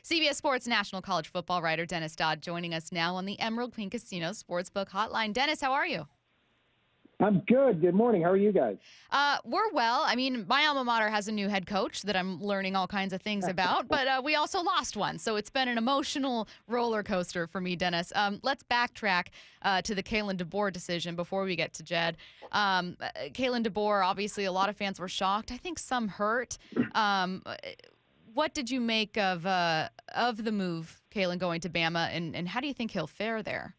CBS Sports national college football writer Dennis Dodd joining us now on the Emerald Queen Casino Sportsbook Hotline. Dennis, how are you? I'm good. Good morning. How are you guys? We're well. I mean, my alma mater has a new head coach that I'm learning all kinds of things about, but we also lost one. So it's been an emotional roller coaster for me, Dennis. Let's backtrack to the Kalen DeBoer decision before we get to Jed. Kalen DeBoer, obviously a lot of fans were shocked. I think some hurt. What did you make of the move, Kalen going to Bama, and how do you think he'll fare there?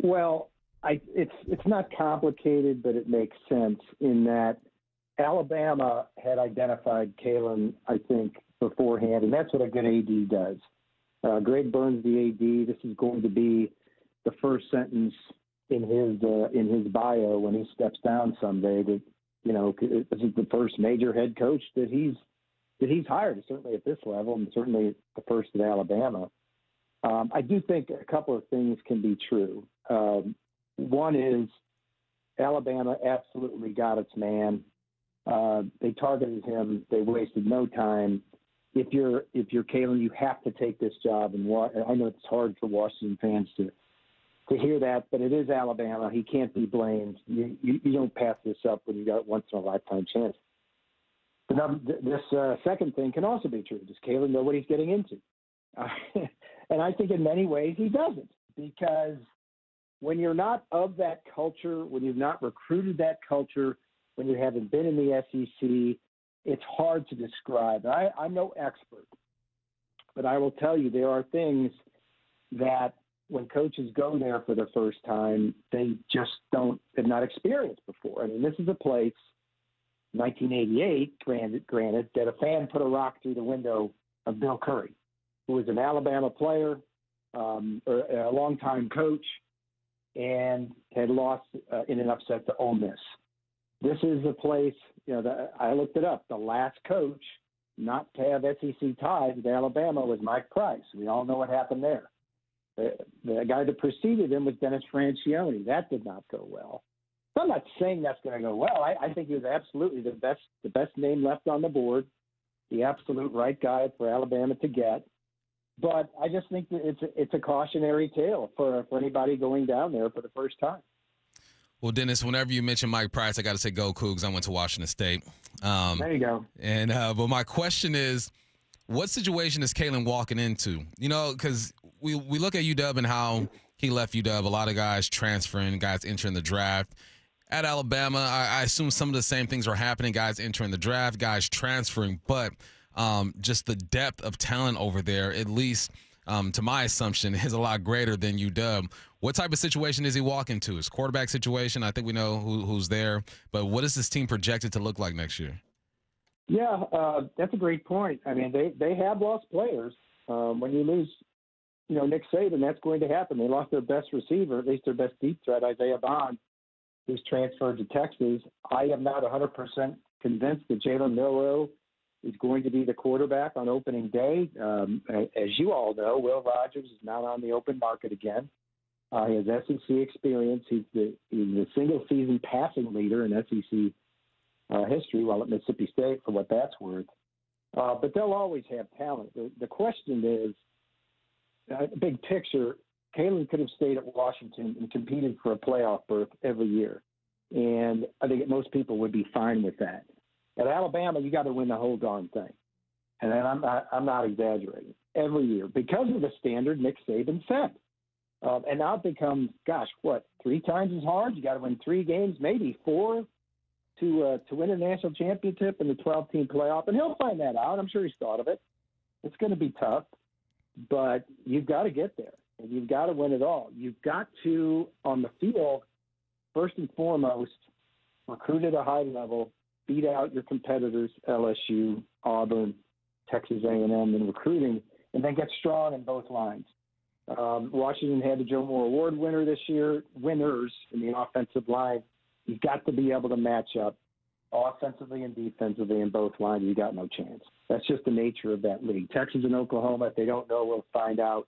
Well, it's not complicated, but it makes sense in that Alabama had identified Kalen, I think, beforehand, and that's what a good AD does. Greg Burns, the AD, this is going to be the first sentence in his bio when he steps down someday. That this is the first major head coach that he's hired, certainly at this level, and certainly the first at Alabama. I do think a couple of things can be true. One is Alabama absolutely got its man. They targeted him. They wasted no time. If you're Kalen, you have to take this job. And I know it's hard for Washington fans to hear that, but it is Alabama. He can't be blamed. You don't pass this up when you got once in a lifetime chance. But this second thing can also be true. Does Kalen know what he's getting into? And I think in many ways he doesn't, because when you're not of that culture, when you've not recruited that culture, when you haven't been in the SEC, it's hard to describe. I'm no expert, but I will tell you there are things that when coaches go there for the first time, they just have not experienced before. I mean, this is a place, 1988, granted, that a fan put a rock through the window of Bill Curry, who was an Alabama player, or a longtime coach, and had lost in an upset to Ole Miss. This is a place, I looked it up. The last coach not to have SEC ties with Alabama was Mike Price. We all know what happened there. The guy that preceded him was Dennis Francione. That did not go well. So I'm not saying that's going to go well. I think he was absolutely the best name left on the board, the absolute right guy for Alabama to get. But I just think that it's a cautionary tale for anybody going down there for the first time. Well, Dennis, whenever you mention Mike Price, I got to say go Cougs. I went to Washington State. There you go. And but my question is, what situation is Kalen walking into? Because we look at UW and how he left UW. A lot of guys transferring, guys entering the draft. At Alabama, I assume some of the same things are happening. Guys entering the draft, guys transferring, but just the depth of talent over there, at least to my assumption, is a lot greater than UW. What type of situation is he walking to? His quarterback situation, I think we know who's there, but what is this team projected to look like next year? Yeah, that's a great point. I mean, they have lost players. When you lose, Nick Saban, that's going to happen. They lost their best receiver, at least their best deep threat, Isaiah Bond, who's transferred to Texas. I am not 100% convinced that Jalen Milroe is going to be the quarterback on opening day. As you all know, Will Rogers is not on the open market again. He has SEC experience. He's the single-season passing leader in SEC history while at Mississippi State, for what that's worth. But they'll always have talent. The question is, big picture, Kalen could have stayed at Washington and competed for a playoff berth every year. And I think most people would be fine with that. At Alabama, you got to win the whole darn thing. And I'm not exaggerating. Every year, because of the standard Nick Saban set. And now it becomes, 3 times as hard? You got to win 3 games, maybe 4, to win a national championship in the 12-team playoff. And he'll find that out. I'm sure he's thought of it. It's going to be tough, but you've got to get there. And you've got to win it all. You've got to, on the field, first and foremost, recruit at a high level, beat out your competitors, LSU, Auburn, Texas A&M in recruiting, and then get strong in both lines. Washington had the Joe Moore Award winner this year, winners in the offensive line. You've got to be able to match up offensively and defensively in both lines. You got no chance. That's just the nature of that league. Texas and Oklahoma, if they don't know, we'll find out.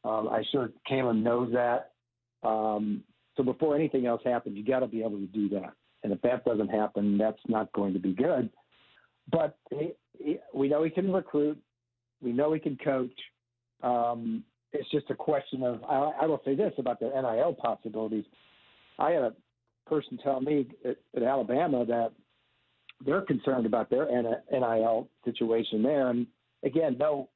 I'm sure Kalen knows that. So before anything else happens, you got to be able to do that. And if that doesn't happen, that's not going to be good. But we know he can recruit. We know he can coach. It's just a question of, I will say this about the NIL possibilities. I had a person tell me at Alabama that they're concerned about their NIL situation there. And again, no,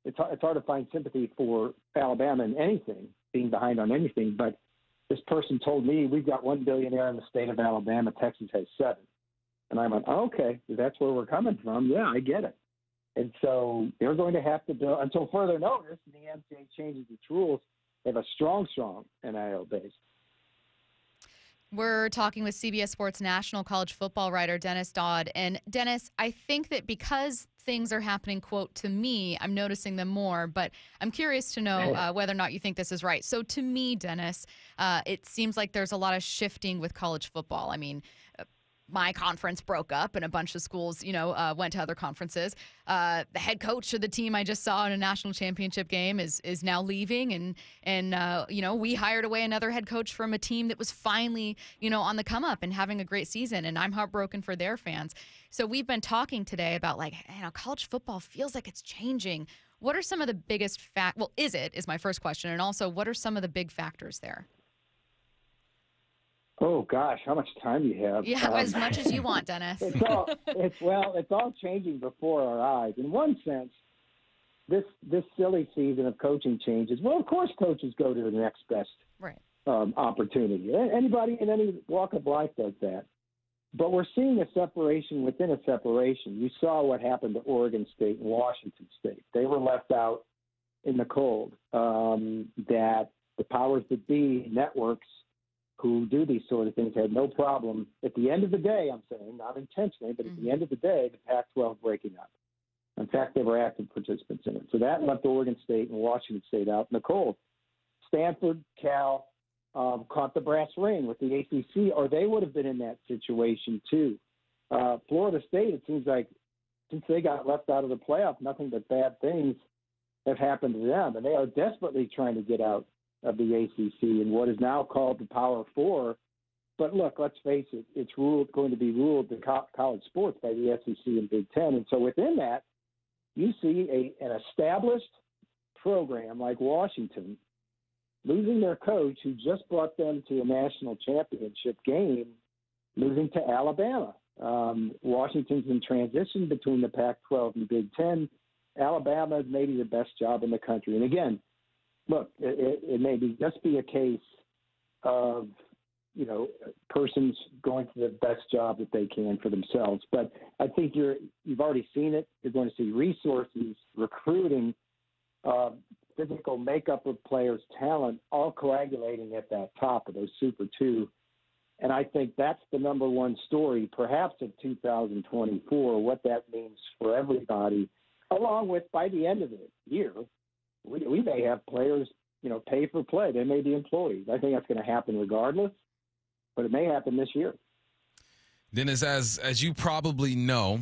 it's hard to find sympathy for Alabama in anything, being behind on anything. But this person told me we've got 1 billionaire in the state of Alabama. Texas has 7. And I went, oh, okay, that's where we're coming from. Yeah, I get it. And so they're going to have to build, until further notice, and the NCAA changes its rules, they have a strong NIL base. We're talking with CBS Sports national college football writer Dennis Dodd. And Dennis, I think that because things are happening, quote, to me, I'm noticing them more, but I'm curious to know whether or not you think this is right. So to me, Dennis, it seems like there's a lot of shifting with college football. I mean, my conference broke up and a bunch of schools, went to other conferences. The head coach of the team I just saw in a national championship game is now leaving. And we hired away another head coach from a team that was finally, on the come up and having a great season. And I'm heartbroken for their fans. So we've been talking today about college football feels like it's changing. What are some of the biggest is my first question. And also, what are some of the big factors there? Oh gosh, how much time do you have? Yeah, as much as you want, Dennis. It's all changing before our eyes. In one sense, this silly season of coaching changes. Well, of course, coaches go to the next best opportunity. Anybody in any walk of life does that. But we're seeing a separation within a separation. You saw what happened to Oregon State and Washington State. They were left out in the cold. That the powers that be, networks, who do these sort of things had no problem. At the end of the day, I'm saying, not intentionally, but at the end of the day, the Pac-12 breaking up. In fact, they were active participants in it. So that left Oregon State and Washington State out in the cold. Stanford, Cal caught the brass ring with the ACC, or they would have been in that situation too. Florida State, it seems like since they got left out of the playoff, nothing but bad things have happened to them. And they are desperately trying to get out of the ACC and what is now called the Power Four. But look, let's face it, it's going to be ruled the college sports by the SEC and Big Ten. And so within that, you see an established program like Washington losing their coach who just brought them to a national championship game, losing to Alabama. Washington's in transition between the Pac-12 and Big Ten. Alabama is maybe the best job in the country. And again, look, it may just be a case of, persons going to the best job that they can for themselves. But I think you've already seen it. You're going to see resources, recruiting, physical makeup of players, talent, all coagulating at that top of those Super Two. And I think that's the number one story, perhaps of 2024, what that means for everybody, along with by the end of the year, we may have players, pay for play. They may be employees. I think that's going to happen regardless, but it may happen this year. Dennis, as you probably know,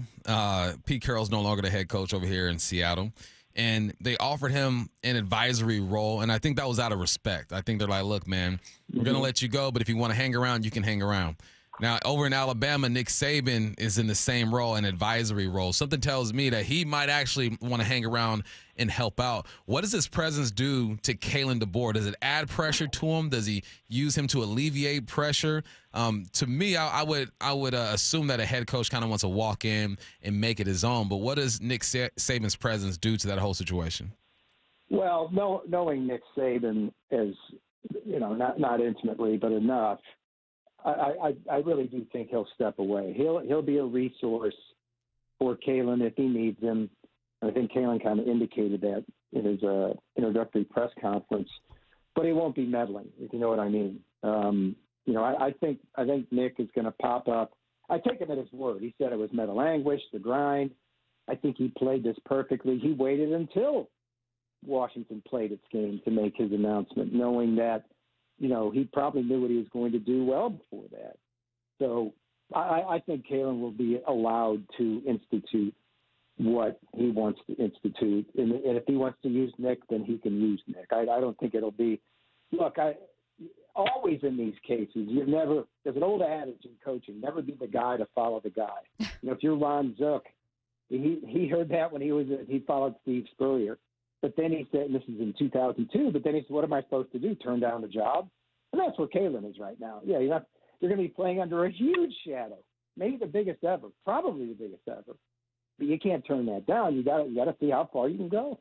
Pete Carroll's no longer the head coach over here in Seattle, and they offered him an advisory role, and I think that was out of respect. I think they're like, look, man, we're going to let you go, but if you want to hang around, you can hang around. Now, over in Alabama, Nick Saban is in the same role, an advisory role. Something tells me that he might actually want to hang around and help out. What does his presence do to Kalen DeBoer? Does it add pressure to him? Does he use him to alleviate pressure? To me, I would assume that a head coach kind of wants to walk in and make it his own. But what does Nick Saban's presence do to that whole situation? Well, knowing Nick Saban as, not intimately, but enough, I really do think he'll step away. He'll be a resource for Kalen if he needs him. I think Kalen kind of indicated that in his introductory press conference, but he won't be meddling, if you know what I mean. I think Nick is going to pop up. I take him at his word. He said it was mental anguish, the grind. I think he played this perfectly. He waited until Washington played its game to make his announcement, knowing that he probably knew what he was going to do well before that. So I think Kalen will be allowed to institute what he wants to institute. And if he wants to use Nick, then he can use Nick. I don't think it'll be – look, always in these cases, there's an old adage in coaching, never be the guy to follow the guy. If you're Ron Zook He heard that when he followed Steve Spurrier. But then he said, and this is in 2002, but then he said, what am I supposed to do, turn down the job? And that's where Kalen is right now. Yeah, you're going to be playing under a huge shadow, maybe the biggest ever, probably the biggest ever. But you can't turn that down. You got to see how far you can go.